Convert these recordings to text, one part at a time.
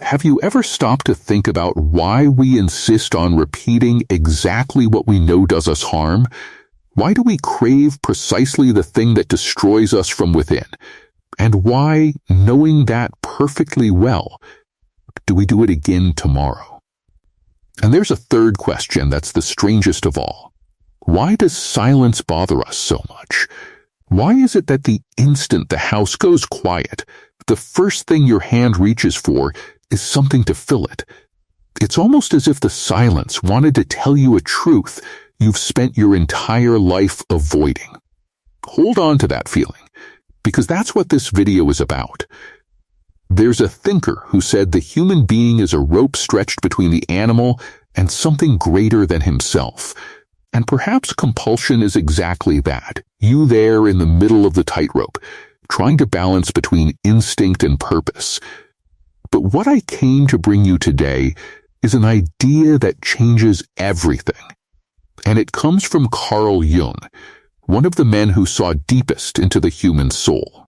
Have you ever stopped to think about why we insist on repeating exactly what we know does us harm? Why do we crave precisely the thing that destroys us from within? And why, knowing that perfectly well, do we do it again tomorrow? And there's a third question that's the strangest of all. Why does silence bother us so much? Why is it that the instant the house goes quiet, the first thing your hand reaches for is something to fill it? It's almost as if the silence wanted to tell you a truth you've spent your entire life avoiding. Hold on to that feeling, because that's what this video is about. There's a thinker who said the human being is a rope stretched between the animal and something greater than himself. And perhaps compulsion is exactly that. You there in the middle of the tightrope, trying to balance between instinct and purpose. But what I came to bring you today is an idea that changes everything. And it comes from Carl Jung, one of the men who saw deepest into the human soul.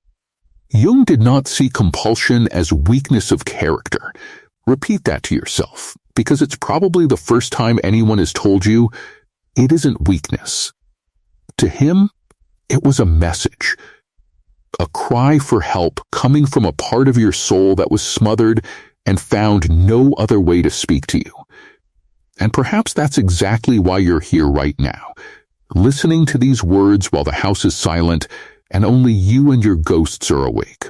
Jung did not see compulsion as weakness of character. Repeat that to yourself, because it's probably the first time anyone has told you it isn't weakness. To him, it was a message, a cry for help coming from a part of your soul that was smothered and found no other way to speak to you. And perhaps that's exactly why you're here right now, listening to these words while the house is silent and only you and your ghosts are awake.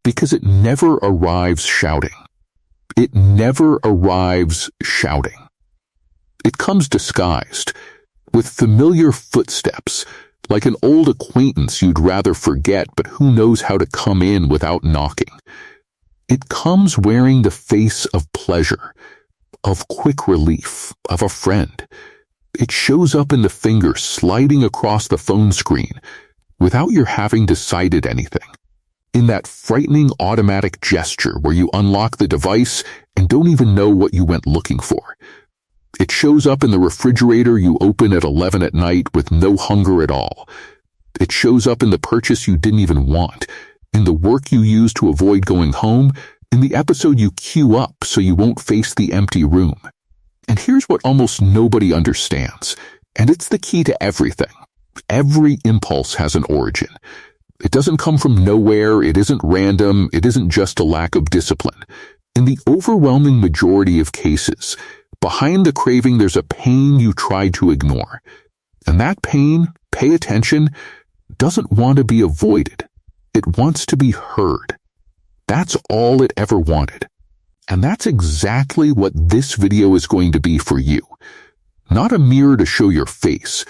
Because it never arrives shouting. It never arrives shouting. It comes disguised, with familiar footsteps, like an old acquaintance you'd rather forget, but who knows how to come in without knocking. It comes wearing the face of pleasure, of quick relief, of a friend. It shows up in the finger sliding across the phone screen, without your having decided anything. In that frightening automatic gesture where you unlock the device and don't even know what you went looking for. It shows up in the refrigerator you open at 11 at night with no hunger at all. It shows up in the purchase you didn't even want, in the work you use to avoid going home, in the episode you queue up so you won't face the empty room. And here's what almost nobody understands, and it's the key to everything. Every impulse has an origin. It doesn't come from nowhere, it isn't random, it isn't just a lack of discipline. In the overwhelming majority of cases, behind the craving there's a pain you tried to ignore. And that pain, pay attention, doesn't want to be avoided. It wants to be heard. That's all it ever wanted. And that's exactly what this video is going to be for you. Not a mirror to show your face,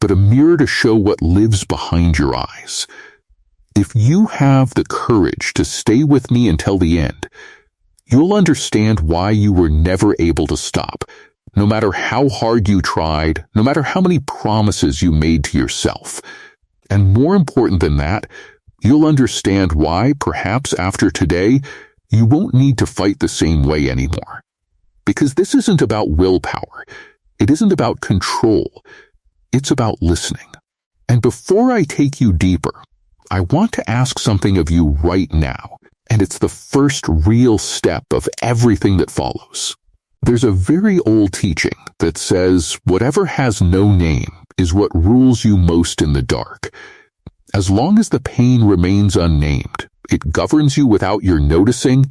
but a mirror to show what lives behind your eyes. If you have the courage to stay with me until the end, you'll understand why you were never able to stop, no matter how hard you tried, no matter how many promises you made to yourself. And more important than that, you'll understand why, perhaps after today, you won't need to fight the same way anymore. Because this isn't about willpower. It isn't about control. It's about listening. And before I take you deeper, I want to ask something of you right now, and it's the first real step of everything that follows. There's a very old teaching that says whatever has no name is what rules you most in the dark. As long as the pain remains unnamed, it governs you without your noticing,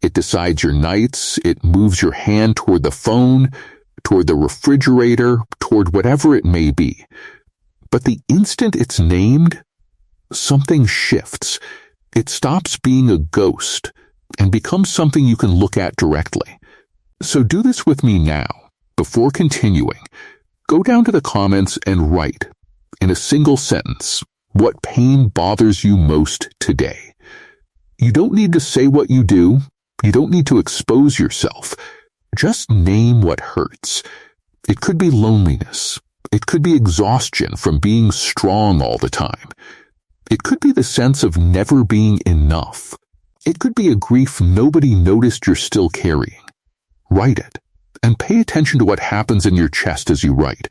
it decides your nights, it moves your hand toward the phone, toward the refrigerator, toward whatever it may be. But the instant it's named, something shifts. It stops being a ghost and becomes something you can look at directly. So do this with me now. Before continuing, go down to the comments and write, in a single sentence, what pain bothers you most today. You don't need to say what you do. You don't need to expose yourself. Just name what hurts. It could be loneliness. It could be exhaustion from being strong all the time. It could be the sense of never being enough. It could be a grief nobody noticed you're still carrying. Write it, and pay attention to what happens in your chest as you write,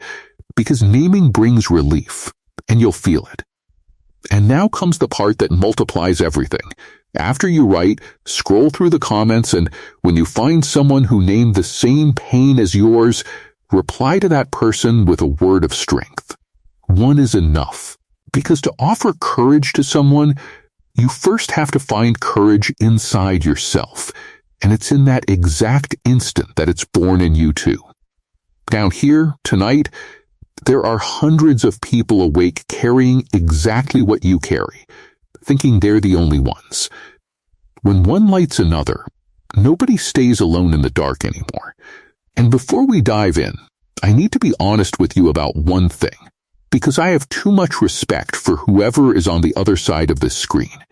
because naming brings relief, and you'll feel it. And now comes the part that multiplies everything. After you write, scroll through the comments, and when you find someone who named the same pain as yours, reply to that person with a word of strength. One is enough, because to offer courage to someone, you first have to find courage inside yourself, and it's in that exact instant that it's born in you too. Down here, tonight, there are hundreds of people awake carrying exactly what you carry, thinking they're the only ones. When one lights another, nobody stays alone in the dark anymore. And before we dive in, I need to be honest with you about one thing, because I have too much respect for whoever is on the other side of this screen.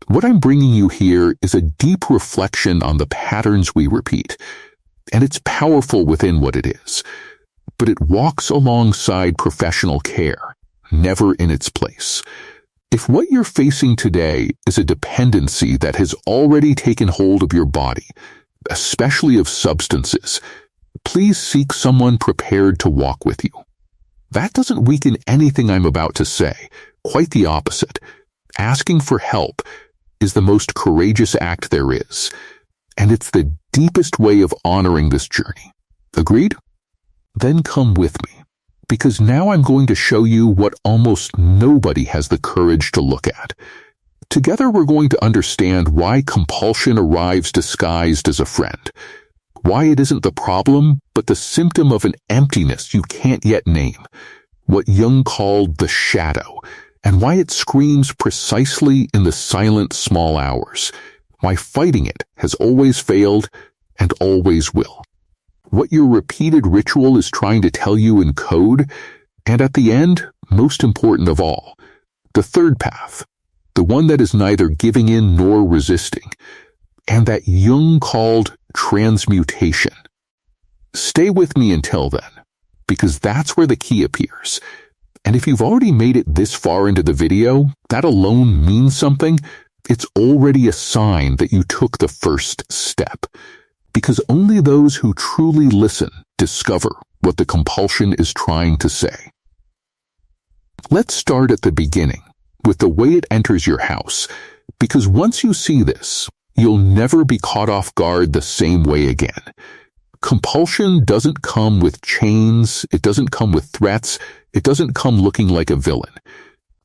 What I'm bringing you here is a deep reflection on the patterns we repeat, and it's powerful within what it is, but it walks alongside professional care, never in its place. If what you're facing today is a dependency that has already taken hold of your body, especially of substances, please seek someone prepared to walk with you. That doesn't weaken anything I'm about to say. Quite the opposite. Asking for help is the most courageous act there is, and it's the deepest way of honoring this journey. Agreed? Then come with me, because now I'm going to show you what almost nobody has the courage to look at. Together we're going to understand why compulsion arrives disguised as a friend, why it isn't the problem, but the symptom of an emptiness you can't yet name, what Jung called the shadow, and why it screams precisely in the silent small hours, why fighting it has always failed and always will. What your repeated ritual is trying to tell you in code, and at the end, most important of all, the third path, the one that is neither giving in nor resisting, and that Jung called transmutation. Stay with me until then, because that's where the key appears. And if you've already made it this far into the video, that alone means something. It's already a sign that you took the first step. Because only those who truly listen discover what the compulsion is trying to say. Let's start at the beginning, with the way it enters your house, because once you see this, you'll never be caught off guard the same way again. Compulsion doesn't come with chains, it doesn't come with threats, it doesn't come looking like a villain.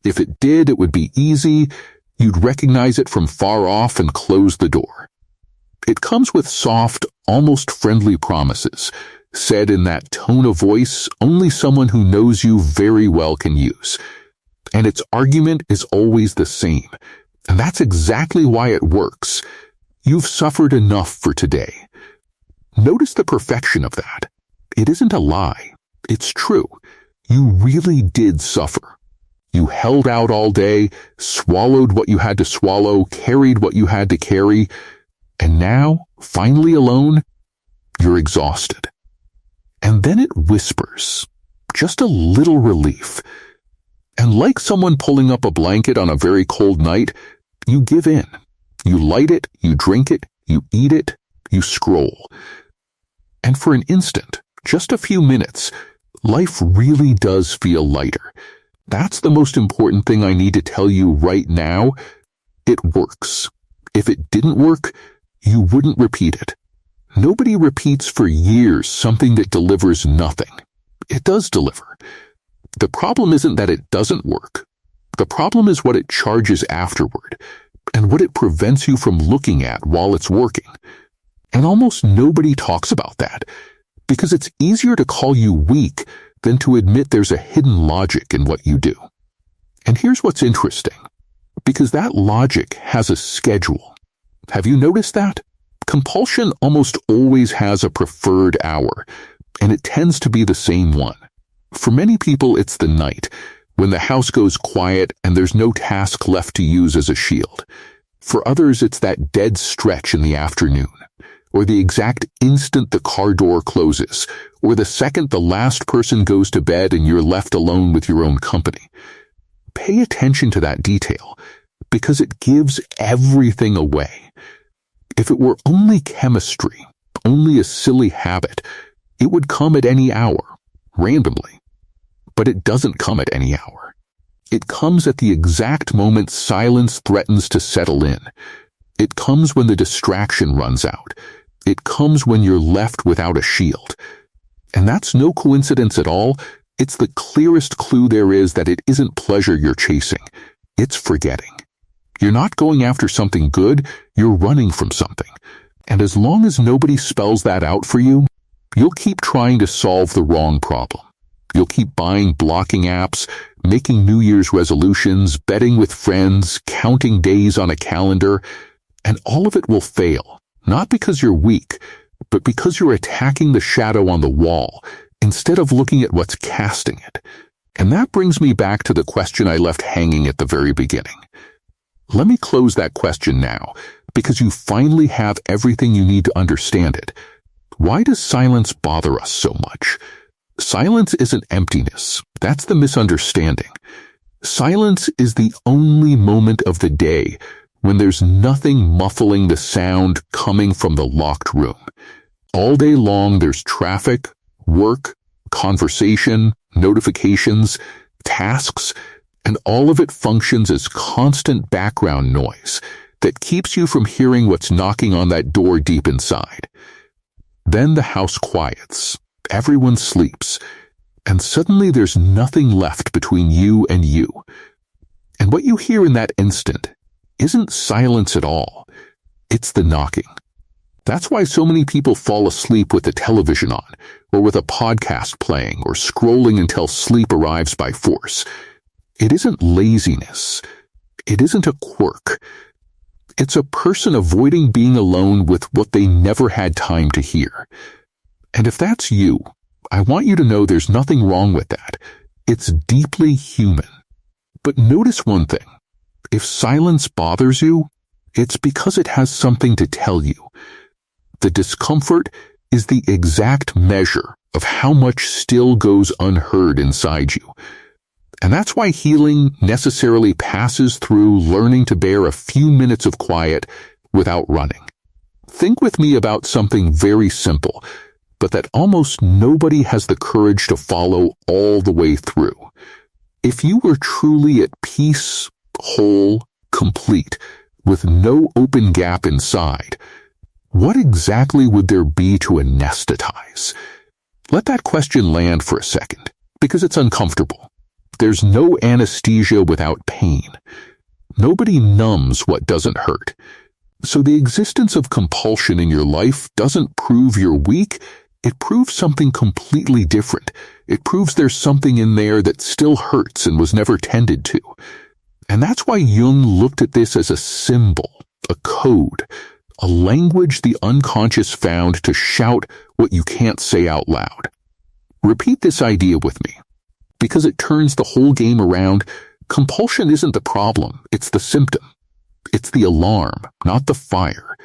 If it did, it would be easy, you'd recognize it from far off and close the door. It comes with soft, almost friendly promises, said in that tone of voice only someone who knows you very well can use. And its argument is always the same, and that's exactly why it works. You've suffered enough for today. Notice the perfection of that. It isn't a lie. It's true. You really did suffer. You held out all day, swallowed what you had to swallow, carried what you had to carry, and now, finally alone, you're exhausted. And then it whispers, just a little relief. And like someone pulling up a blanket on a very cold night, you give in. You light it, you drink it, you eat it, you scroll. And for an instant, just a few minutes, life really does feel lighter. That's the most important thing I need to tell you right now. It works. If it didn't work, you wouldn't repeat it. Nobody repeats for years something that delivers nothing. It does deliver. The problem isn't that it doesn't work. The problem is what it charges afterward, and what it prevents you from looking at while it's working. And almost nobody talks about that, because it's easier to call you weak than to admit there's a hidden logic in what you do. And here's what's interesting, because that logic has a schedule. Have you noticed that? Compulsion almost always has a preferred hour, and it tends to be the same one. For many people, it's the night, when the house goes quiet and there's no task left to use as a shield. For others, it's that dead stretch in the afternoon, or the exact instant the car door closes, or the second the last person goes to bed and you're left alone with your own company. Pay attention to that detail, because it gives everything away. If it were only chemistry, only a silly habit, it would come at any hour, randomly. But it doesn't come at any hour. It comes at the exact moment silence threatens to settle in. It comes when the distraction runs out. It comes when you're left without a shield. And that's no coincidence at all. It's the clearest clue there is that it isn't pleasure you're chasing. It's forgetting. You're not going after something good, you're running from something. And as long as nobody spells that out for you, you'll keep trying to solve the wrong problem. You'll keep buying blocking apps, making New Year's resolutions, betting with friends, counting days on a calendar, and all of it will fail. Not because you're weak, but because you're attacking the shadow on the wall instead of looking at what's casting it. And that brings me back to the question I left hanging at the very beginning. Let me close that question now, because you finally have everything you need to understand it. Why does silence bother us so much? Silence isn't emptiness. That's the misunderstanding. Silence is the only moment of the day when there's nothing muffling the sound coming from the locked room. All day long there's traffic, work, conversation, notifications, tasks, and all of it functions as constant background noise that keeps you from hearing what's knocking on that door deep inside. Then the house quiets, everyone sleeps, and suddenly there's nothing left between you and you. And what you hear in that instant isn't silence at all. It's the knocking. That's why so many people fall asleep with the television on, or with a podcast playing, or scrolling until sleep arrives by force. It isn't laziness. It isn't a quirk. It's a person avoiding being alone with what they never had time to hear. And if that's you, I want you to know there's nothing wrong with that. It's deeply human. But notice one thing. If silence bothers you, it's because it has something to tell you. The discomfort is the exact measure of how much still goes unheard inside you. And that's why healing necessarily passes through learning to bear a few minutes of quiet without running. Think with me about something very simple, but that almost nobody has the courage to follow all the way through. If you were truly at peace, whole, complete, with no open gap inside, what exactly would there be to anesthetize? Let that question land for a second, because it's uncomfortable. There's no anesthesia without pain. Nobody numbs what doesn't hurt. So the existence of compulsion in your life doesn't prove you're weak. It proves something completely different. It proves there's something in there that still hurts and was never tended to. And that's why Jung looked at this as a symbol, a code, a language the unconscious found to shout what you can't say out loud. Repeat this idea with me. Because it turns the whole game around, compulsion isn't the problem, it's the symptom. It's the alarm, not the fire.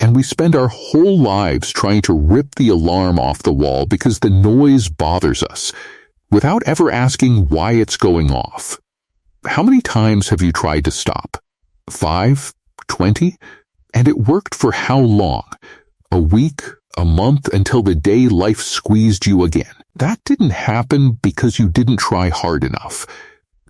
And we spend our whole lives trying to rip the alarm off the wall because the noise bothers us, without ever asking why it's going off. How many times have you tried to stop? 5? 20? And it worked for how long? A week? A month? Until the day life squeezed you again. That didn't happen because you didn't try hard enough.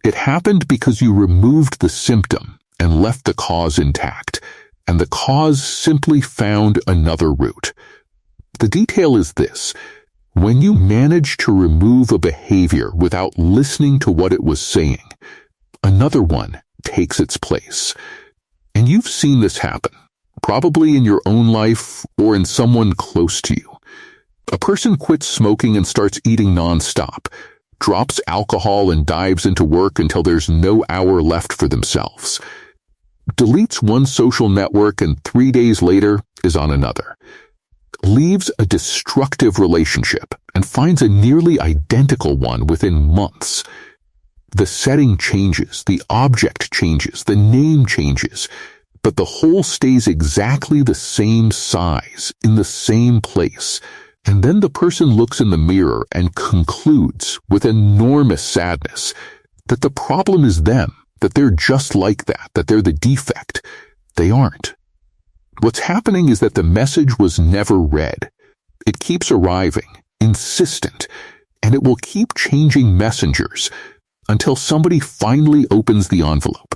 It happened because you removed the symptom and left the cause intact, and the cause simply found another route. The detail is this. When you manage to remove a behavior without listening to what it was saying, another one takes its place. And you've seen this happen, probably in your own life or in someone close to you. A person quits smoking and starts eating nonstop, drops alcohol and dives into work until there's no hour left for themselves, deletes one social network and 3 days later is on another, leaves a destructive relationship and finds a nearly identical one within months. The setting changes, the object changes, the name changes, but the whole stays exactly the same size, in the same place. And then the person looks in the mirror and concludes with enormous sadness that the problem is them, that they're just like that they're the defect. They aren't. What's happening is that the message was never read. It keeps arriving, insistent, and it will keep changing messengers until somebody finally opens the envelope.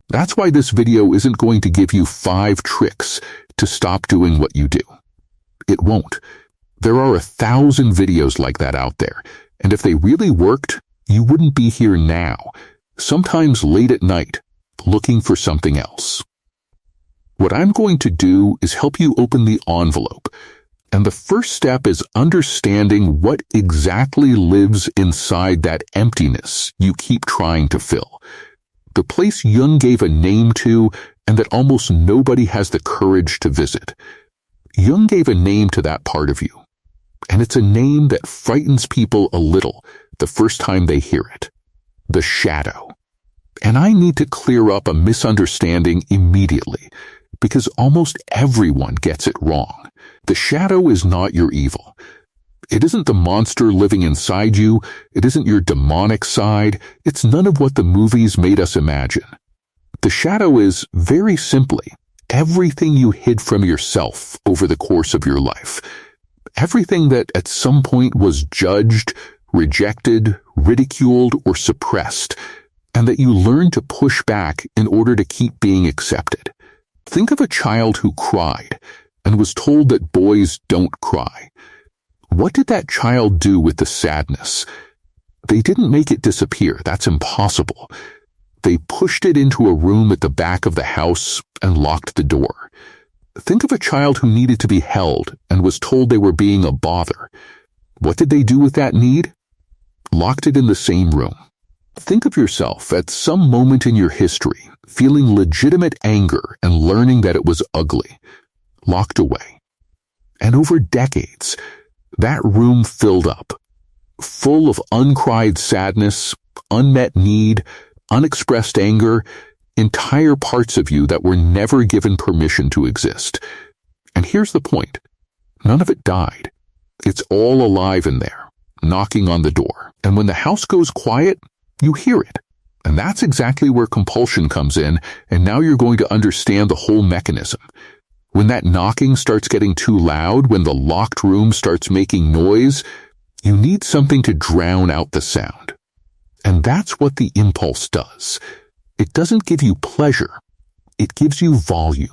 That's why this video isn't going to give you 5 tricks to stop doing what you do. It won't. There are 1,000 videos like that out there, and if they really worked, you wouldn't be here now, sometimes late at night, looking for something else. What I'm going to do is help you open the envelope, and the first step is understanding what exactly lives inside that emptiness you keep trying to fill. The place Jung gave a name to and that almost nobody has the courage to visit. Jung gave a name to that part of you, and it's a name that frightens people a little the first time they hear it. The shadow. And I need to clear up a misunderstanding immediately, because almost everyone gets it wrong. The shadow is not your evil. It isn't the monster living inside you. It isn't your demonic side. It's none of what the movies made us imagine. The shadow is, very simply, everything you hid from yourself over the course of your life. Everything that at some point was judged, rejected, ridiculed, or suppressed, and that you learned to push back in order to keep being accepted. Think of a child who cried and was told that boys don't cry. What did that child do with the sadness? They didn't make it disappear. That's impossible. They pushed it into a room at the back of the house and locked the door. Think of a child who needed to be held and was told they were being a bother. What did they do with that need? Locked it in the same room. Think of yourself at some moment in your history feeling legitimate anger and learning that it was ugly. Locked away. And over decades, that room filled up, full of uncried sadness, unmet need, unexpressed anger, entire parts of you that were never given permission to exist. And here's the point. None of it died. It's all alive in there, knocking on the door. And when the house goes quiet, you hear it. And that's exactly where compulsion comes in, and now you're going to understand the whole mechanism. When that knocking starts getting too loud, when the locked room starts making noise, you need something to drown out the sound. And that's what the impulse does. It doesn't give you pleasure. It gives you volume.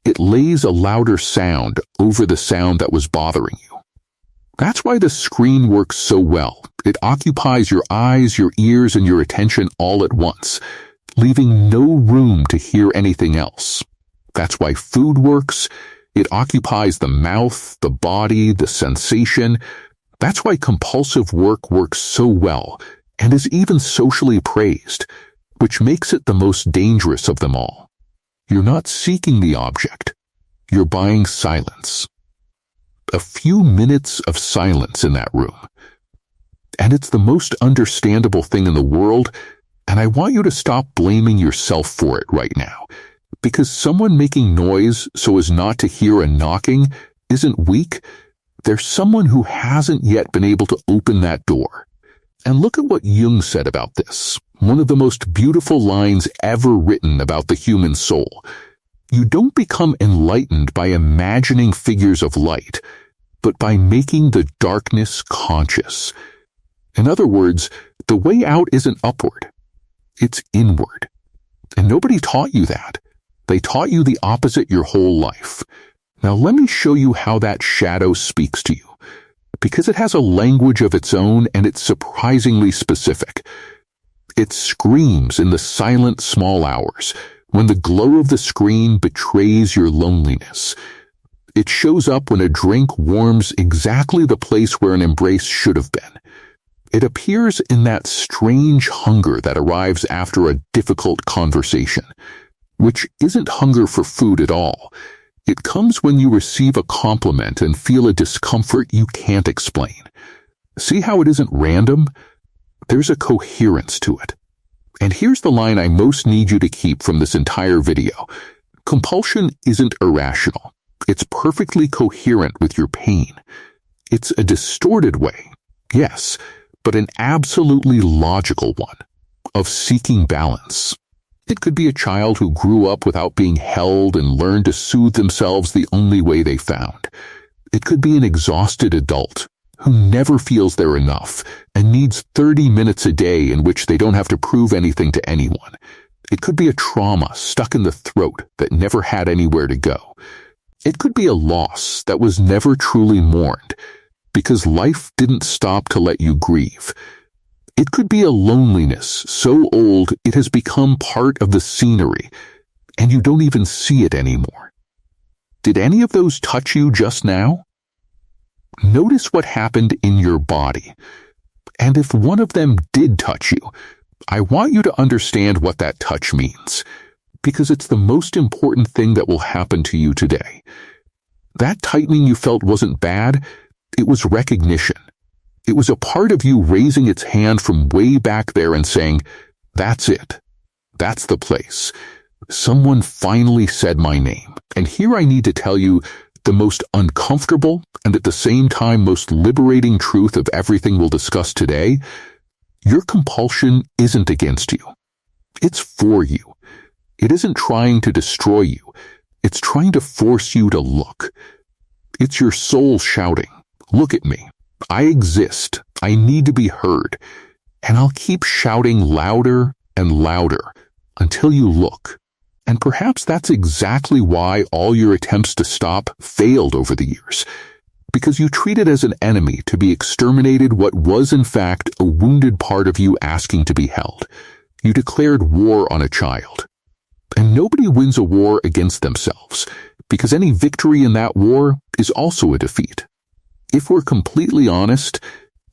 It lays a louder sound over the sound that was bothering you. That's why the screen works so well. It occupies your eyes, your ears, and your attention all at once, leaving no room to hear anything else. That's why food works. It occupies the mouth, the body, the sensation. That's why compulsive work works so well and is even socially praised, which makes it the most dangerous of them all. You're not seeking the object. You're buying silence. A few minutes of silence in that room. And it's the most understandable thing in the world, and I want you to stop blaming yourself for it right now. Because someone making noise so as not to hear a knocking isn't weak. There's someone who hasn't yet been able to open that door. And look at what Jung said about this. One of the most beautiful lines ever written about the human soul. You don't become enlightened by imagining figures of light, but by making the darkness conscious. In other words, the way out isn't upward. It's inward. And nobody taught you that. They taught you the opposite your whole life. Now let me show you how that shadow speaks to you. Because it has a language of its own and it's surprisingly specific. It screams in the silent small hours, when the glow of the screen betrays your loneliness. It shows up when a drink warms exactly the place where an embrace should have been. It appears in that strange hunger that arrives after a difficult conversation, which isn't hunger for food at all. It comes when you receive a compliment and feel a discomfort you can't explain. See how it isn't random? There's a coherence to it. And here's the line I most need you to keep from this entire video. Compulsion isn't irrational. It's perfectly coherent with your pain. It's a distorted way, yes, but an absolutely logical one, of seeking balance. It could be a child who grew up without being held and learned to soothe themselves the only way they found. It could be an exhausted adult who never feels they're enough and needs 30 minutes a day in which they don't have to prove anything to anyone. It could be a trauma stuck in the throat that never had anywhere to go. It could be a loss that was never truly mourned because life didn't stop to let you grieve. It could be a loneliness so old it has become part of the scenery and you don't even see it anymore. Did any of those touch you just now? Notice what happened in your body. And if one of them did touch you, I want you to understand what that touch means, because it's the most important thing that will happen to you today. That tightening you felt wasn't bad, it was recognition. It was a part of you raising its hand from way back there and saying, "That's it. That's the place. Someone finally said my name." And here I need to tell you the most uncomfortable and at the same time most liberating truth of everything we'll discuss today. Your compulsion isn't against you. It's for you. It isn't trying to destroy you. It's trying to force you to look. It's your soul shouting, "Look at me. I exist. I need to be heard." And I'll keep shouting louder and louder until you look. And perhaps that's exactly why all your attempts to stop failed over the years. Because you treated as an enemy to be exterminated what was in fact a wounded part of you asking to be held. You declared war on a child. And nobody wins a war against themselves, because any victory in that war is also a defeat. If we're completely honest,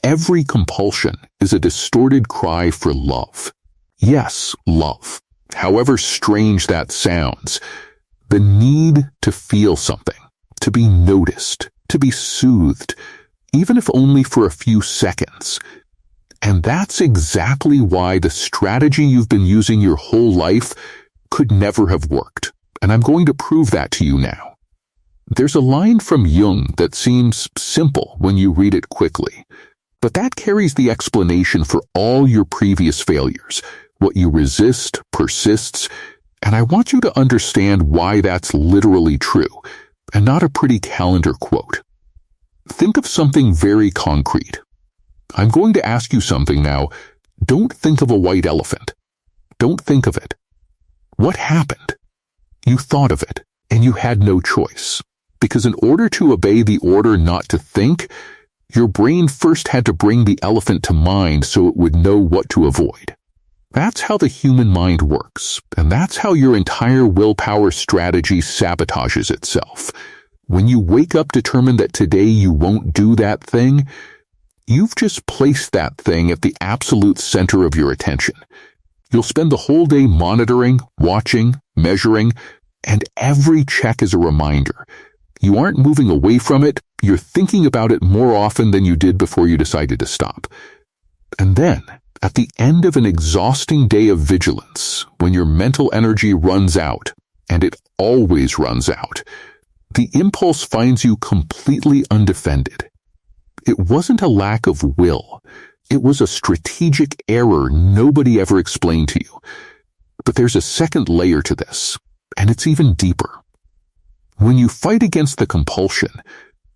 every compulsion is a distorted cry for love. Yes, love. However strange that sounds, the need to feel something, to be noticed, to be soothed, even if only for a few seconds. And that's exactly why the strategy you've been using your whole life could never have worked. And I'm going to prove that to you now. There's a line from Jung that seems simple when you read it quickly, but that carries the explanation for all your previous failures. What you resist persists, and I want you to understand why that's literally true, and not a pretty calendar quote. Think of something very concrete. I'm going to ask you something now. Don't think of a white elephant. Don't think of it. What happened? You thought of it, and you had no choice. Because in order to obey the order not to think, your brain first had to bring the elephant to mind so it would know what to avoid. That's how the human mind works, and that's how your entire willpower strategy sabotages itself. When you wake up determined that today you won't do that thing, you've just placed that thing at the absolute center of your attention. You'll spend the whole day monitoring, watching, measuring, and every check is a reminder. You aren't moving away from it, you're thinking about it more often than you did before you decided to stop. And then, at the end of an exhausting day of vigilance, when your mental energy runs out, and it always runs out, the impulse finds you completely undefended. It wasn't a lack of will. It was a strategic error nobody ever explained to you. But there's a second layer to this, and it's even deeper. When you fight against the compulsion,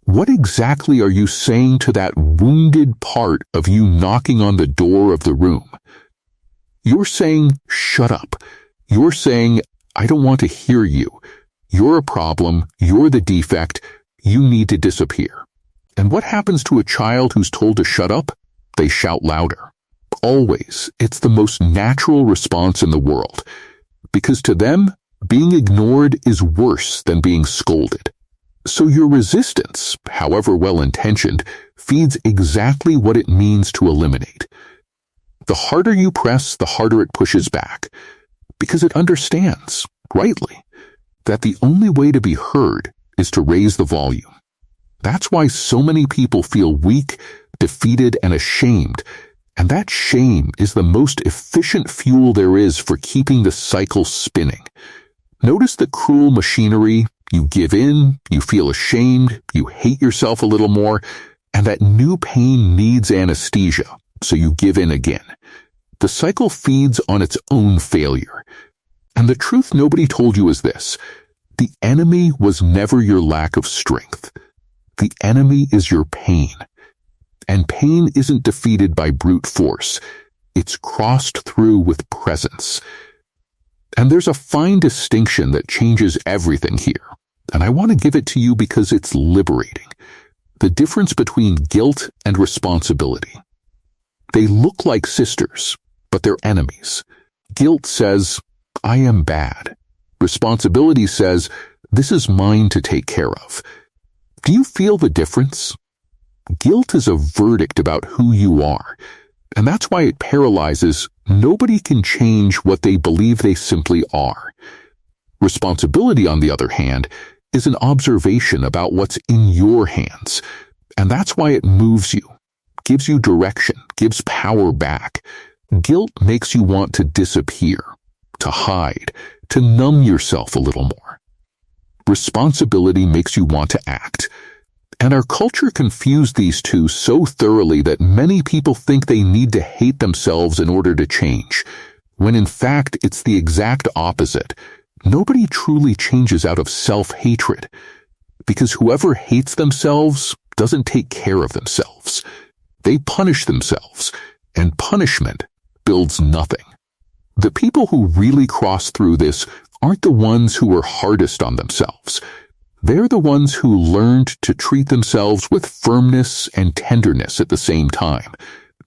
what exactly are you saying to that wounded part of you knocking on the door of the room? You're saying, "Shut up." You're saying, "I don't want to hear you. You're a problem. You're the defect. You need to disappear." And what happens to a child who's told to shut up? They shout louder. Always. It's the most natural response in the world. Because to them, being ignored is worse than being scolded. So your resistance, however well-intentioned, feeds exactly what it means to eliminate. The harder you press, the harder it pushes back, because it understands, rightly, that the only way to be heard is to raise the volume. That's why so many people feel weak, defeated, and ashamed, and that shame is the most efficient fuel there is for keeping the cycle spinning. Notice the cruel machinery. You give in, you feel ashamed, you hate yourself a little more, and that new pain needs anesthesia, so you give in again. The cycle feeds on its own failure. And the truth nobody told you is this: the enemy was never your lack of strength. The enemy is your pain. And pain isn't defeated by brute force. It's crossed through with presence. And there's a fine distinction that changes everything here. And I want to give it to you because it's liberating. The difference between guilt and responsibility. They look like sisters, but they're enemies. Guilt says, I am bad. Responsibility says, this is mine to take care of. Do you feel the difference? Guilt is a verdict about who you are, and that's why it paralyzes. Nobody can change what they believe they simply are. Responsibility, on the other hand, is an observation about what's in your hands, and that's why it moves you, gives you direction, gives power back. Guilt makes you want to disappear, to hide, to numb yourself a little more. Responsibility makes you want to act. And our culture confused these two so thoroughly that many people think they need to hate themselves in order to change, when in fact it's the exact opposite. Nobody truly changes out of self-hatred, because whoever hates themselves doesn't take care of themselves. They punish themselves, and punishment builds nothing. The people who really cross through this aren't the ones who are hardest on themselves. They're the ones who learned to treat themselves with firmness and tenderness at the same time,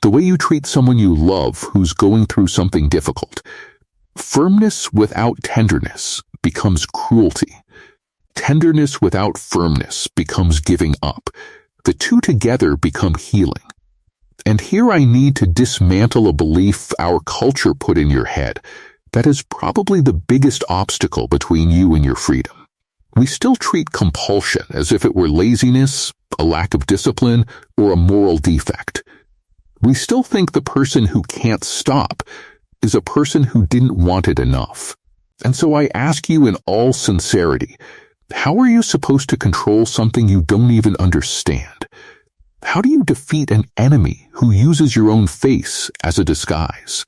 the way you treat someone you love who's going through something difficult. Firmness without tenderness becomes cruelty. Tenderness without firmness becomes giving up. The two together become healing. And here I need to dismantle a belief our culture put in your head that is probably the biggest obstacle between you and your freedom. We still treat compulsion as if it were laziness, a lack of discipline, or a moral defect. We still think the person who can't stop is a person who didn't want it enough. And so I ask you in all sincerity, how are you supposed to control something you don't even understand? How do you defeat an enemy who uses your own face as a disguise?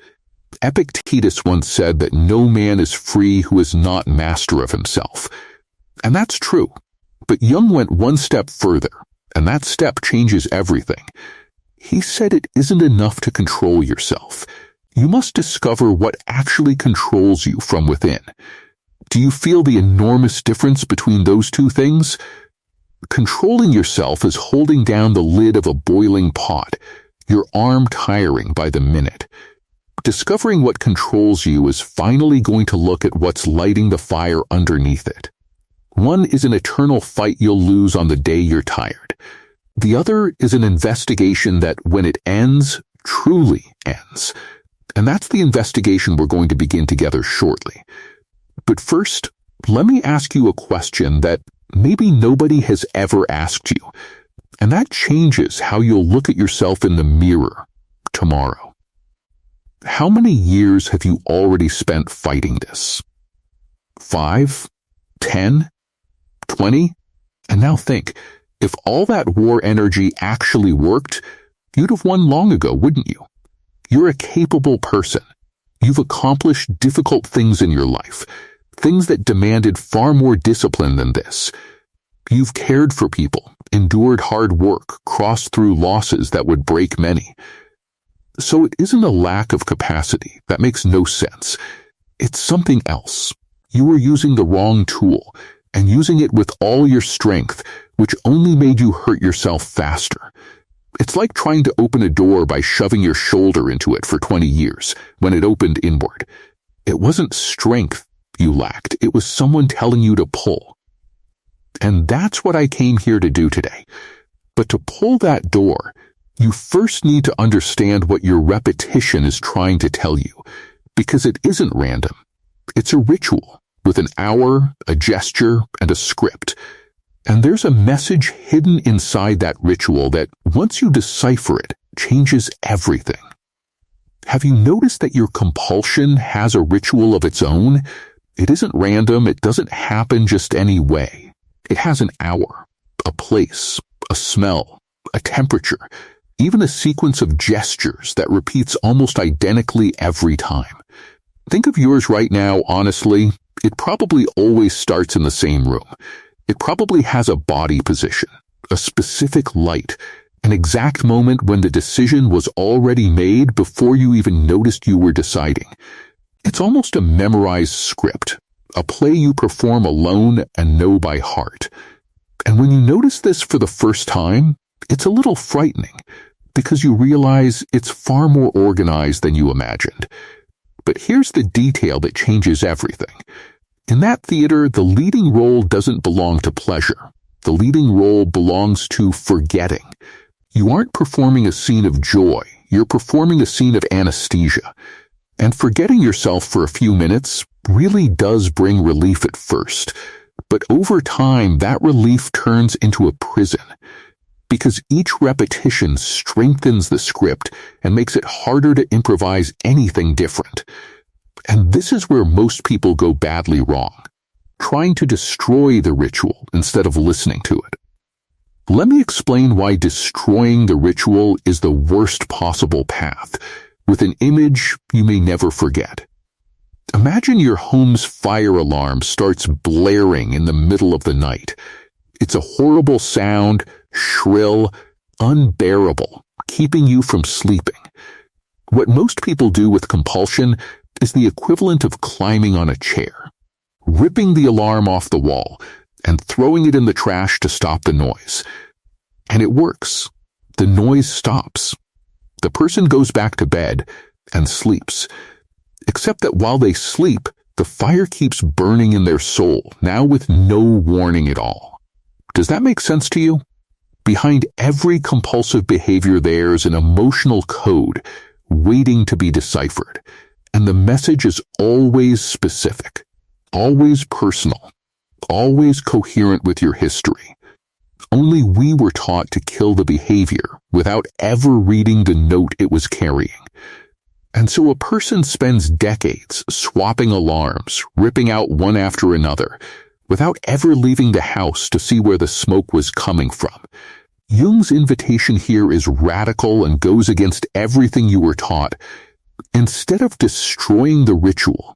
Epictetus once said that no man is free who is not master of himself. And that's true. But Jung went one step further, and that step changes everything. He said it isn't enough to control yourself. You must discover what actually controls you from within. Do you feel the enormous difference between those two things? Controlling yourself is holding down the lid of a boiling pot, your arm tiring by the minute. Discovering what controls you is finally going to look at what's lighting the fire underneath it. One is an eternal fight you'll lose on the day you're tired. The other is an investigation that, when it ends, truly ends. And that's the investigation we're going to begin together shortly. But first, let me ask you a question that maybe nobody has ever asked you, and that changes how you'll look at yourself in the mirror tomorrow. How many years have you already spent fighting this? 5? 10? 20? And now think, if all that war energy actually worked, you'd have won long ago, wouldn't you? You're a capable person. You've accomplished difficult things in your life, things that demanded far more discipline than this. You've cared for people, endured hard work, crossed through losses that would break many. So it isn't a lack of capacity. That makes no sense. It's something else. You were using the wrong tool, and using it with all your strength, which only made you hurt yourself faster. It's like trying to open a door by shoving your shoulder into it for 20 years, when it opened inward. It wasn't strength you lacked, it was someone telling you to pull. And that's what I came here to do today. But to pull that door, you first need to understand what your repetition is trying to tell you, because it isn't random. It's a ritual, with an hour, a gesture, and a script. And there's a message hidden inside that ritual that, once you decipher it, changes everything. Have you noticed that your compulsion has a ritual of its own? It isn't random, it doesn't happen just any way. It has an hour, a place, a smell, a temperature, even a sequence of gestures that repeats almost identically every time. Think of yours right now, honestly. It probably always starts in the same room. It probably has a body position, a specific light, an exact moment when the decision was already made before you even noticed you were deciding. It's almost a memorized script, a play you perform alone and know by heart. And when you notice this for the first time, it's a little frightening, because you realize it's far more organized than you imagined. But here's the detail that changes everything. In that theater, the leading role doesn't belong to pleasure. The leading role belongs to forgetting. You aren't performing a scene of joy, you're performing a scene of anesthesia. And forgetting yourself for a few minutes really does bring relief at first. But over time, that relief turns into a prison, because each repetition strengthens the script and makes it harder to improvise anything different. And this is where most people go badly wrong, trying to destroy the ritual instead of listening to it. Let me explain why destroying the ritual is the worst possible path, with an image you may never forget. Imagine your home's fire alarm starts blaring in the middle of the night. It's a horrible sound, shrill, unbearable, keeping you from sleeping. What most people do with compulsion is the equivalent of climbing on a chair, ripping the alarm off the wall, and throwing it in the trash to stop the noise. And it works. The noise stops. The person goes back to bed and sleeps. Except that while they sleep, the fire keeps burning in their soul, now with no warning at all. Does that make sense to you? Behind every compulsive behavior there's an emotional code waiting to be deciphered. And the message is always specific, always personal, always coherent with your history. Only we were taught to kill the behavior without ever reading the note it was carrying. And so a person spends decades swapping alarms, ripping out one after another, without ever leaving the house to see where the smoke was coming from. Jung's invitation here is radical and goes against everything you were taught. Instead of destroying the ritual,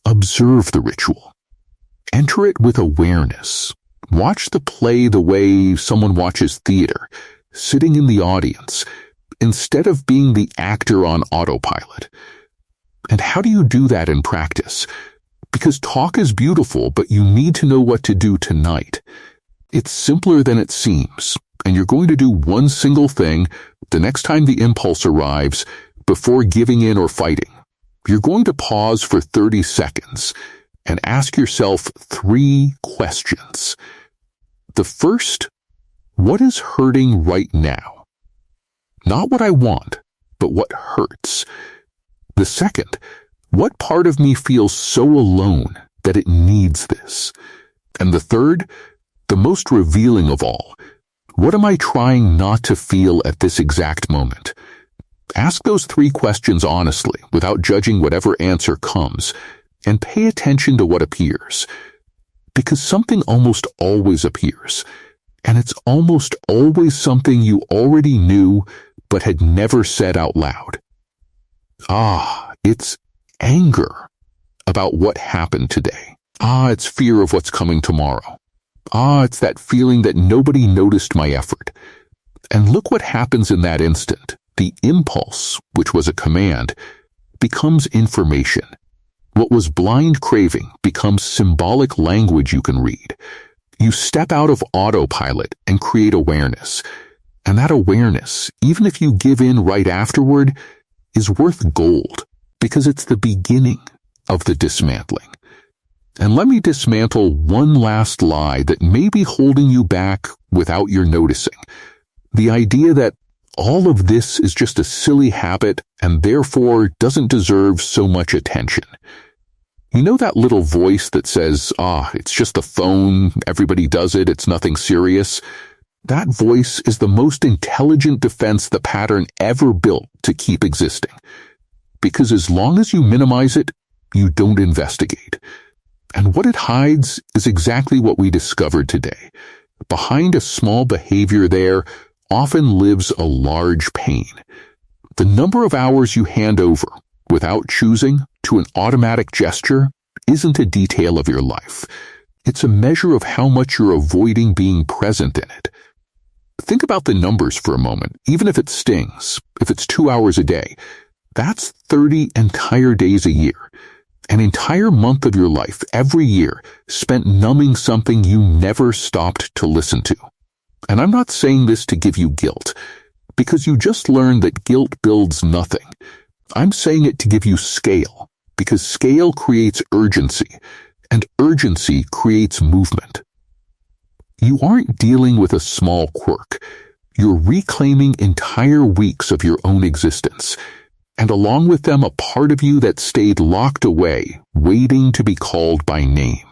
observe the ritual. Enter it with awareness. Watch the play the way someone watches theater, sitting in the audience, instead of being the actor on autopilot. And how do you do that in practice? Because talk is beautiful, but you need to know what to do tonight. It's simpler than it seems, and you're going to do one single thing the next time the impulse arrives before giving in or fighting. You're going to pause for 30 seconds and ask yourself 3 questions. The first, what is hurting right now? Not what I want, but what hurts. The second, what part of me feels so alone that it needs this? And the third, the most revealing of all, what am I trying not to feel at this exact moment? Ask those 3 questions honestly, without judging whatever answer comes, and pay attention to what appears. Because something almost always appears, and it's almost always something you already knew but had never said out loud. It's anger about what happened today. It's fear of what's coming tomorrow. It's that feeling that nobody noticed my effort. And look what happens in that instant. The impulse, which was a command, becomes information. What was blind craving becomes symbolic language you can read. You step out of autopilot and create awareness. And that awareness, even if you give in right afterward, is worth gold, because it's the beginning of the dismantling. And let me dismantle one last lie that may be holding you back without your noticing. The idea that all of this is just a silly habit and therefore doesn't deserve so much attention. You know that little voice that says, it's just the phone, everybody does it, it's nothing serious? That voice is the most intelligent defense the pattern ever built to keep existing. Because as long as you minimize it, you don't investigate. And what it hides is exactly what we discovered today. Behind a small behavior there often lives a large pain. The number of hours you hand over, without choosing, to an automatic gesture isn't a detail of your life. It's a measure of how much you're avoiding being present in it. Think about the numbers for a moment, even if it stings. If it's 2 hours a day, that's 30 entire days a year. An entire month of your life, every year, spent numbing something you never stopped to listen to. And I'm not saying this to give you guilt, because you just learned that guilt builds nothing. I'm saying it to give you scale, because scale creates urgency, and urgency creates movement. You aren't dealing with a small quirk. You're reclaiming entire weeks of your own existence, and along with them a part of you that stayed locked away, waiting to be called by name.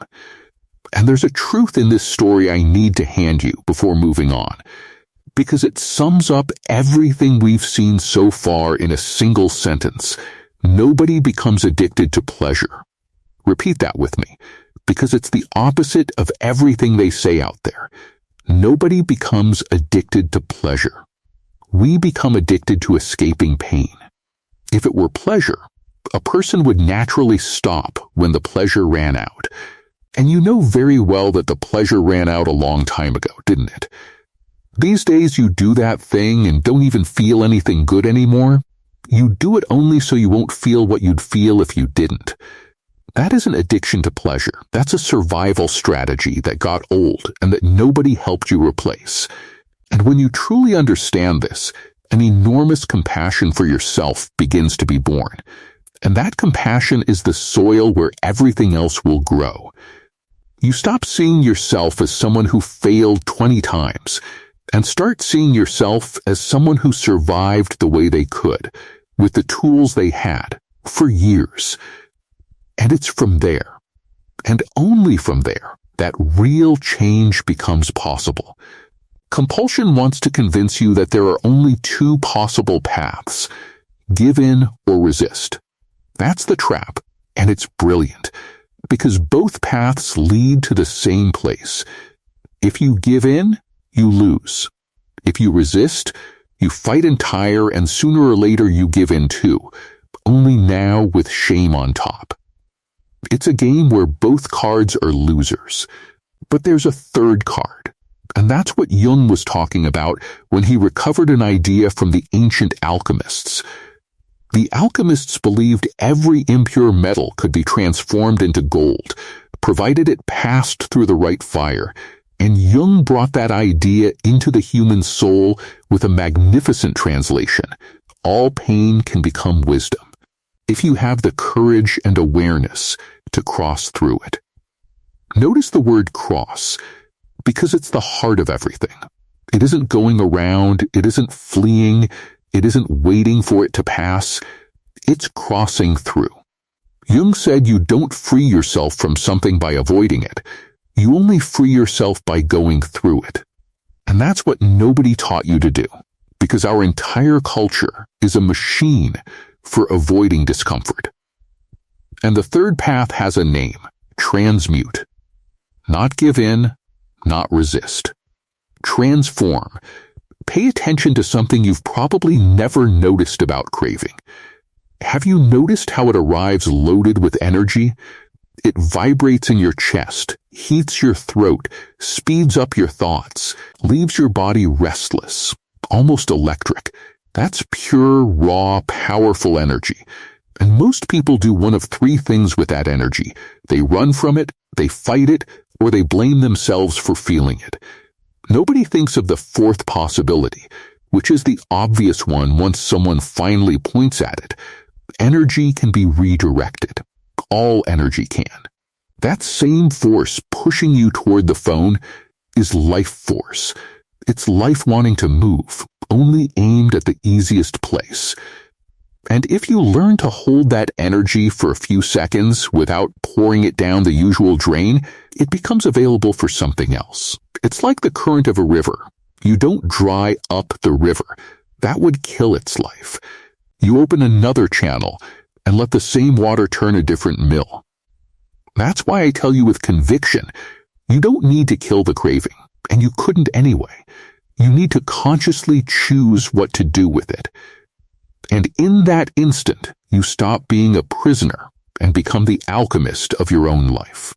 And there's a truth in this story I need to hand you before moving on, because it sums up everything we've seen so far in a single sentence. Nobody becomes addicted to pleasure. Repeat that with me, because it's the opposite of everything they say out there. Nobody becomes addicted to pleasure. We become addicted to escaping pain. If it were pleasure, a person would naturally stop when the pleasure ran out. And you know very well that the pleasure ran out a long time ago, didn't it? These days you do that thing and don't even feel anything good anymore. You do it only so you won't feel what you'd feel if you didn't. That isn't addiction to pleasure. That's a survival strategy that got old and that nobody helped you replace. And when you truly understand this, an enormous compassion for yourself begins to be born. And that compassion is the soil where everything else will grow. You stop seeing yourself as someone who failed 20 times and start seeing yourself as someone who survived the way they could, with the tools they had, for years. And it's from there, and only from there, that real change becomes possible. Compulsion wants to convince you that there are only two possible paths: give in or resist. That's the trap, and it's brilliant, because both paths lead to the same place. If you give in, you lose. If you resist, you fight and tire, and sooner or later you give in too, only now with shame on top. It's a game where both cards are losers. But there's a third card. And that's what Jung was talking about when he recovered an idea from the ancient alchemists. The alchemists believed every impure metal could be transformed into gold, provided it passed through the right fire. And Jung brought that idea into the human soul with a magnificent translation. All pain can become wisdom, if you have the courage and awareness to cross through it. Notice the word cross, because it's the heart of everything. It isn't going around, it isn't fleeing, it isn't waiting for it to pass. It's crossing through. Jung said you don't free yourself from something by avoiding it. You only free yourself by going through it. And that's what nobody taught you to do, because our entire culture is a machine for avoiding discomfort. And the third path has a name: transmute. Not give in, not resist. Transform. Pay attention to something you've probably never noticed about craving. Have you noticed how it arrives loaded with energy? It vibrates in your chest, heats your throat, speeds up your thoughts, leaves your body restless, almost electric. That's pure, raw, powerful energy. And most people do one of three things with that energy. They run from it, they fight it, or they blame themselves for feeling it. Nobody thinks of the fourth possibility, which is the obvious one once someone finally points at it. Energy can be redirected. All energy can. That same force pushing you toward the phone is life force. It's life wanting to move, only aimed at the easiest place. And if you learn to hold that energy for a few seconds without pouring it down the usual drain, it becomes available for something else. It's like the current of a river. You don't dry up the river. That would kill its life. You open another channel and let the same water turn a different mill. That's why I tell you with conviction, you don't need to kill the craving, and you couldn't anyway. You need to consciously choose what to do with it. And in that instant, you stop being a prisoner and become the alchemist of your own life.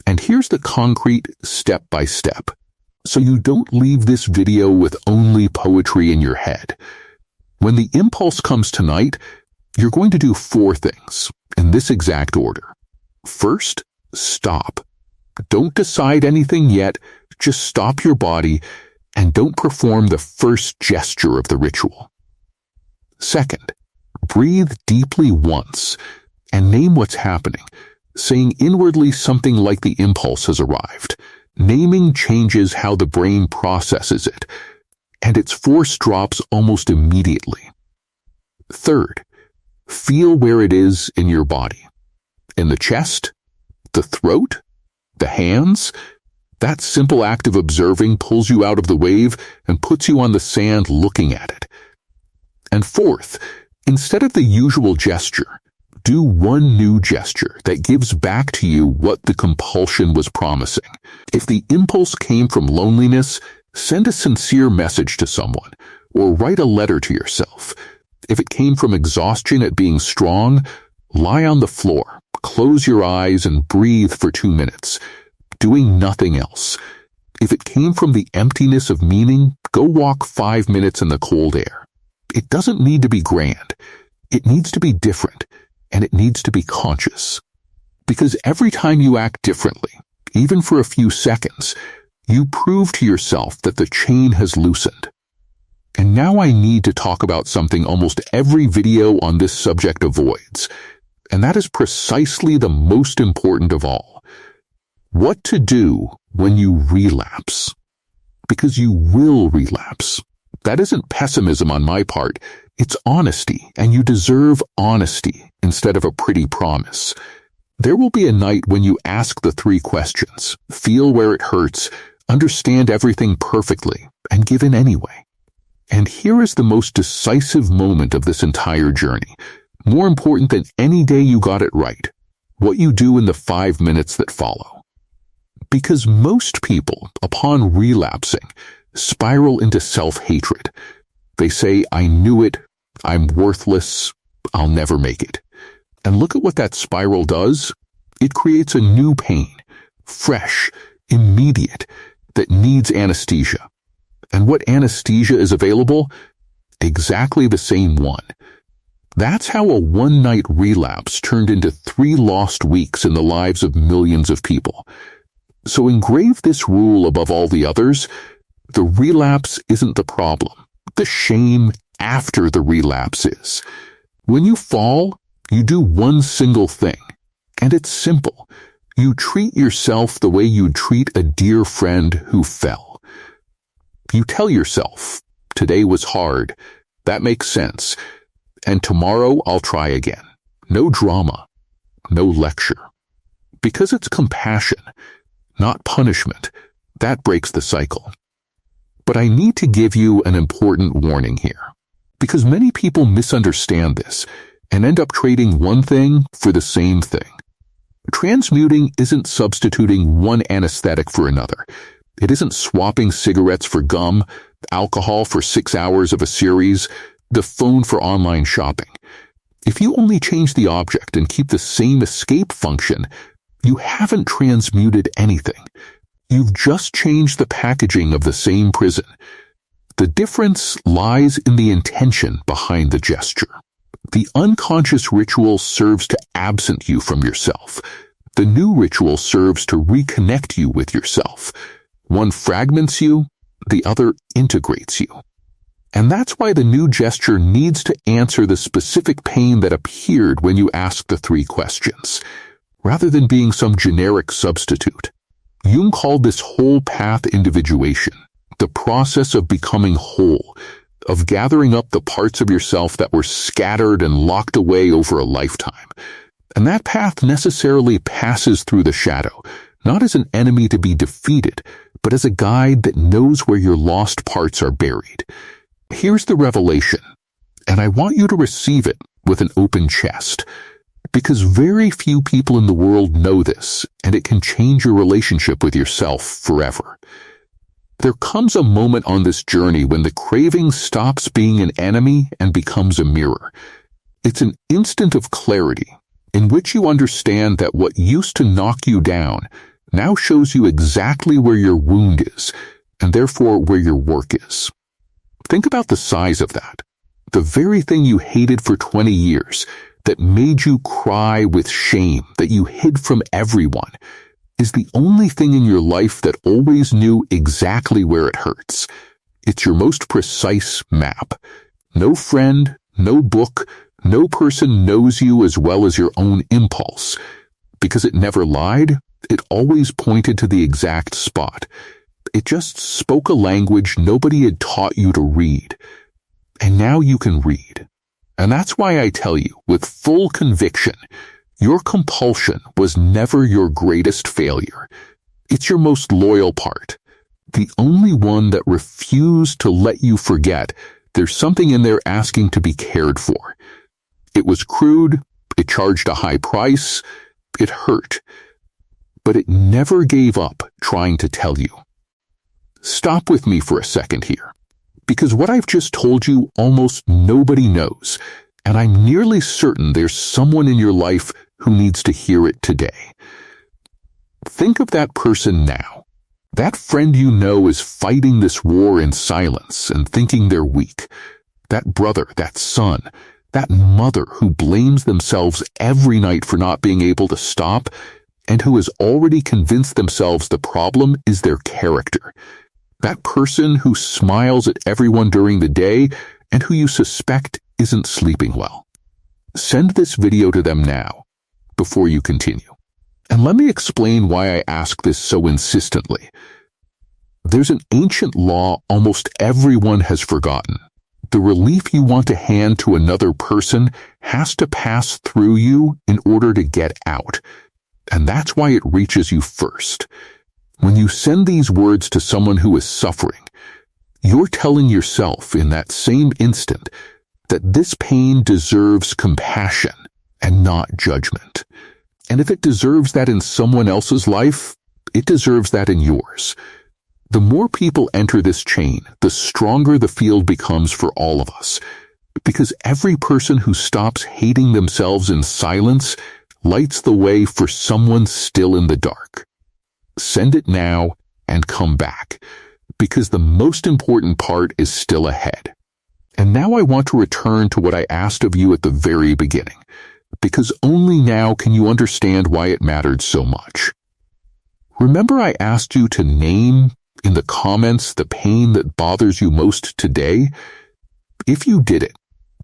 And here's the concrete step-by-step. So you don't leave this video with only poetry in your head. When the impulse comes tonight, you're going to do 4 things in this exact order. First, stop. Don't decide anything yet. Just stop your body and don't perform the first gesture of the ritual. Second, breathe deeply once and name what's happening, saying inwardly something like the impulse has arrived. Naming changes how the brain processes it, and its force drops almost immediately. Third, feel where it is in your body. In the chest, the throat, the hands. That simple act of observing pulls you out of the wave and puts you on the sand looking at it. And fourth, instead of the usual gesture, do one new gesture that gives back to you what the compulsion was promising. If the impulse came from loneliness, send a sincere message to someone, or write a letter to yourself. If it came from exhaustion at being strong, lie on the floor, close your eyes and breathe for 2 minutes, doing nothing else. If it came from the emptiness of meaning, go walk 5 minutes in the cold air. It doesn't need to be grand. It needs to be different. And it needs to be conscious. Because every time you act differently, even for a few seconds, you prove to yourself that the chain has loosened. And now I need to talk about something almost every video on this subject avoids, and that is precisely the most important of all. What to do when you relapse. Because you will relapse. That isn't pessimism on my part. It's honesty, and you deserve honesty instead of a pretty promise. There will be a night when you ask the 3 questions, feel where it hurts, understand everything perfectly, and give in anyway. And here is the most decisive moment of this entire journey, more important than any day you got it right, what you do in the 5 minutes that follow. Because most people, upon relapsing, spiral into self-hatred. They say, I knew it, I'm worthless, I'll never make it. And look at what that spiral does. It creates a new pain, fresh, immediate, that needs anesthesia. And what anesthesia is available? Exactly the same one. That's how a one-night relapse turned into 3 lost weeks in the lives of millions of people. So engrave this rule above all the others. The relapse isn't the problem. The shame after the relapse is. When you fall, you do one single thing, and it's simple. You treat yourself the way you'd treat a dear friend who fell. You tell yourself, today was hard, that makes sense, and tomorrow I'll try again. No drama, no lecture. Because it's compassion, not punishment, that breaks the cycle. But I need to give you an important warning here, because many people misunderstand this and end up trading one thing for the same thing. Transmuting isn't substituting one anesthetic for another. It isn't swapping cigarettes for gum, alcohol for 6 hours of a series, the phone for online shopping. If you only change the object and keep the same escape function, you haven't transmuted anything. You've just changed the packaging of the same prison. The difference lies in the intention behind the gesture. The unconscious ritual serves to absent you from yourself. The new ritual serves to reconnect you with yourself. One fragments you, the other integrates you. And that's why the new gesture needs to answer the specific pain that appeared when you asked the 3 questions, rather than being some generic substitute. Jung called this whole path individuation, the process of becoming whole, of gathering up the parts of yourself that were scattered and locked away over a lifetime. And that path necessarily passes through the shadow, not as an enemy to be defeated, but as a guide that knows where your lost parts are buried. Here's the revelation, and I want you to receive it with an open chest, because very few people in the world know this, and it can change your relationship with yourself forever. There comes a moment on this journey when the craving stops being an enemy and becomes a mirror. It's an instant of clarity in which you understand that what used to knock you down now shows you exactly where your wound is, and therefore where your work is. Think about the size of that. The very thing you hated for 20 years, that made you cry with shame, that you hid from everyone, is the only thing in your life that always knew exactly where it hurts. It's your most precise map. No friend, no book, no person knows you as well as your own impulse. Because it never lied, it always pointed to the exact spot. It just spoke a language nobody had taught you to read. And now you can read. And that's why I tell you, with full conviction, your compulsion was never your greatest failure. It's your most loyal part. The only one that refused to let you forget there's something in there asking to be cared for. It was crude, it charged a high price, it hurt. But it never gave up trying to tell you. Stop with me for a second here. Because what I've just told you almost nobody knows, and I'm nearly certain there's someone in your life who needs to hear it today. Think of that person now. That friend you know is fighting this war in silence and thinking they're weak. That brother, that son, that mother who blames themselves every night for not being able to stop, and who has already convinced themselves the problem is their character. That person who smiles at everyone during the day and who you suspect isn't sleeping well. Send this video to them now, before you continue. And let me explain why I ask this so insistently. There's an ancient law almost everyone has forgotten. The relief you want to hand to another person has to pass through you in order to get out. And that's why it reaches you first. When you send these words to someone who is suffering, you're telling yourself in that same instant that this pain deserves compassion and not judgment. And if it deserves that in someone else's life, it deserves that in yours. The more people enter this chain, the stronger the field becomes for all of us. Because every person who stops hating themselves in silence lights the way for someone still in the dark. Send it now and come back, because the most important part is still ahead. And now I want to return to what I asked of you at the very beginning, because only now can you understand why it mattered so much. Remember I asked you to name in the comments the pain that bothers you most today? If you did it,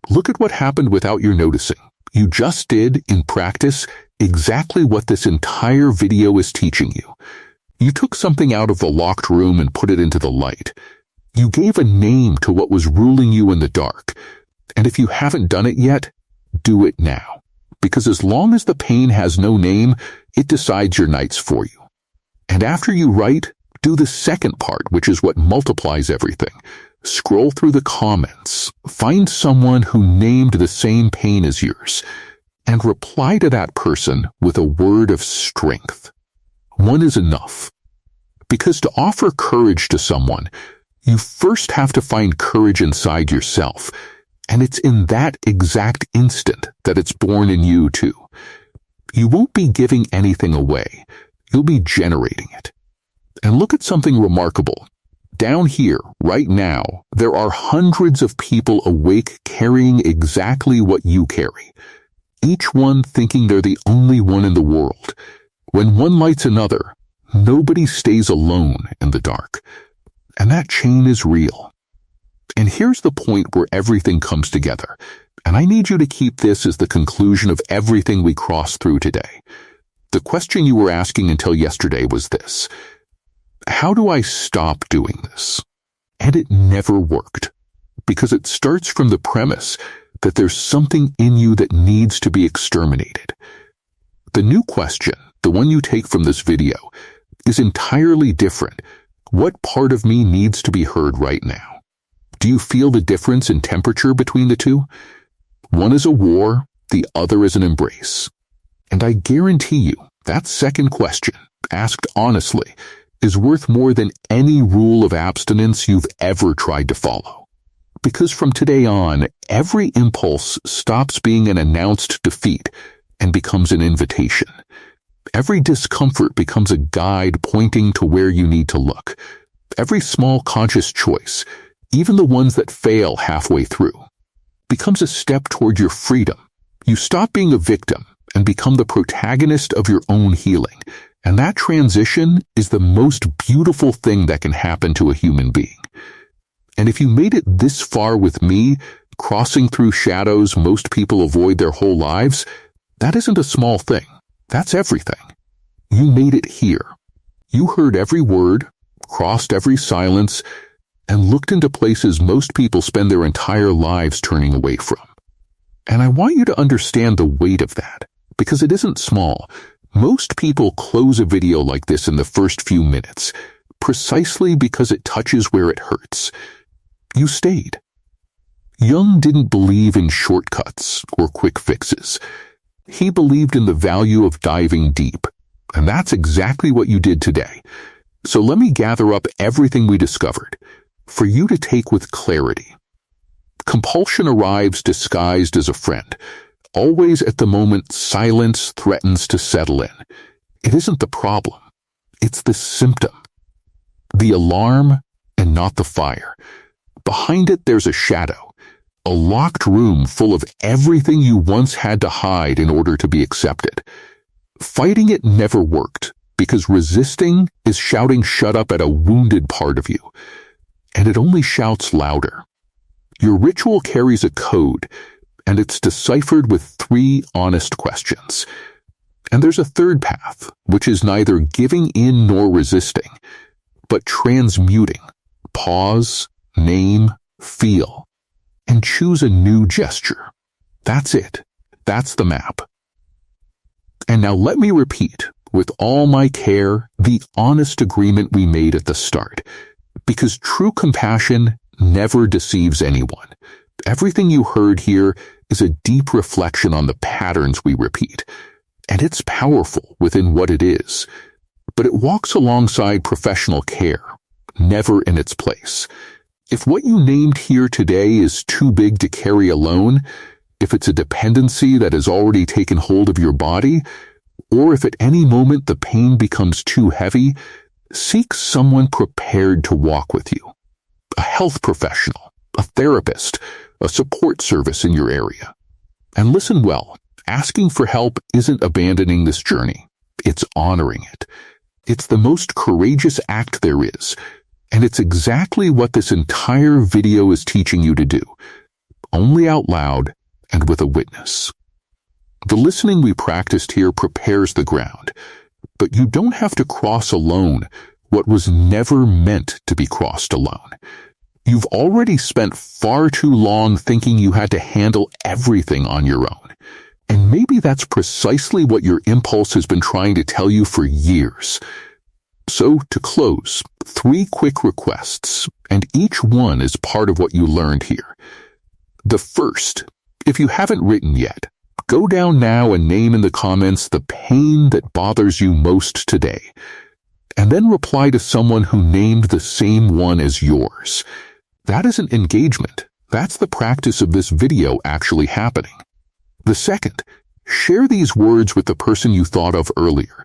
look at what happened without your noticing. You just did, in practice, exactly what this entire video is teaching you. You took something out of the locked room and put it into the light. You gave a name to what was ruling you in the dark. And if you haven't done it yet, do it now. Because as long as the pain has no name, it decides your nights for you. And after you write, do the second part, which is what multiplies everything. Scroll through the comments, find someone who named the same pain as yours, and reply to that person with a word of strength. One is enough. Because to offer courage to someone, you first have to find courage inside yourself, and it's in that exact instant that it's born in you too. You won't be giving anything away. You'll be generating it. And look at something remarkable. Down here, right now, there are hundreds of people awake carrying exactly what you carry. Each one thinking they're the only one in the world. When one lights another, nobody stays alone in the dark. And that chain is real. And here's the point where everything comes together. And I need you to keep this as the conclusion of everything we crossed through today. The question you were asking until yesterday was this: how do I stop doing this? And it never worked, because it starts from the premise that there's something in you that needs to be exterminated. The new question, the one you take from this video, is entirely different. What part of me needs to be heard right now? Do you feel the difference in temperature between the two? One is a war, the other is an embrace. And I guarantee you, that second question, asked honestly, is worth more than any rule of abstinence you've ever tried to follow. Because from today on, every impulse stops being an announced defeat and becomes an invitation. Every discomfort becomes a guide pointing to where you need to look. Every small conscious choice, even the ones that fail halfway through, becomes a step toward your freedom. You stop being a victim and become the protagonist of your own healing. And that transition is the most beautiful thing that can happen to a human being. And if you made it this far with me, crossing through shadows most people avoid their whole lives, that isn't a small thing. That's everything. You made it here. You heard every word, crossed every silence, and looked into places most people spend their entire lives turning away from. And I want you to understand the weight of that, because it isn't small. Most people close a video like this in the first few minutes, precisely because it touches where it hurts. You stayed. Jung didn't believe in shortcuts or quick fixes. He believed in the value of diving deep, and that's exactly what you did today. So let me gather up everything we discovered, for you to take with clarity. Compulsion arrives disguised as a friend. Always at the moment silence threatens to settle in. It isn't the problem. It's the symptom. The alarm and not the fire. Behind it there's a shadow. A locked room full of everything you once had to hide in order to be accepted. Fighting it never worked, because resisting is shouting shut up at a wounded part of you. And it only shouts louder. Your ritual carries a code, and it's deciphered with 3 honest questions. And there's a third path, which is neither giving in nor resisting, but transmuting. Pause, name, feel, and choose a new gesture. That's it. That's the map. And now let me repeat, with all my care, the honest agreement we made at the start, because true compassion never deceives anyone. Everything you heard here is a deep reflection on the patterns we repeat, and it's powerful within what it is, but it walks alongside professional care, never in its place. If what you named here today is too big to carry alone, if it's a dependency that has already taken hold of your body, or if at any moment the pain becomes too heavy, seek someone prepared to walk with you. A health professional, a therapist, a support service in your area. And listen well, asking for help isn't abandoning this journey. It's honoring it. It's the most courageous act there is, and it's exactly what this entire video is teaching you to do, only out loud and with a witness. The listening we practiced here prepares the ground, but you don't have to cross alone what was never meant to be crossed alone. You've already spent far too long thinking you had to handle everything on your own. And maybe that's precisely what your impulse has been trying to tell you for years. So, to close, 3 quick requests, and each one is part of what you learned here. The first, if you haven't written yet, go down now and name in the comments the pain that bothers you most today, and then reply to someone who named the same one as yours. That isn't engagement. That's the practice of this video actually happening. The second, share these words with the person you thought of earlier,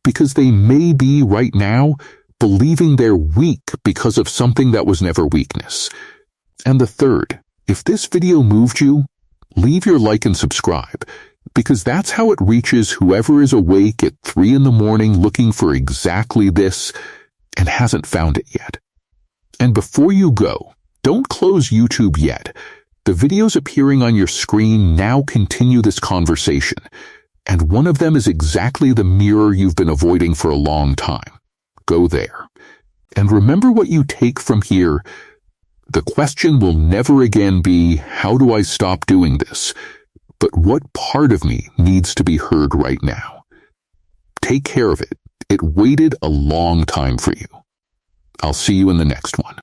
because they may be right now believing they're weak because of something that was never weakness. And the third, if this video moved you, leave your like and subscribe, because that's how it reaches whoever is awake at 3 in the morning looking for exactly this and hasn't found it yet. And before you go, don't close YouTube yet. The videos appearing on your screen now continue this conversation, and one of them is exactly the mirror you've been avoiding for a long time. Go there. And remember what you take from here. The question will never again be, how do I stop doing this? But what part of me needs to be heard right now? Take care of it. It waited a long time for you. I'll see you in the next one.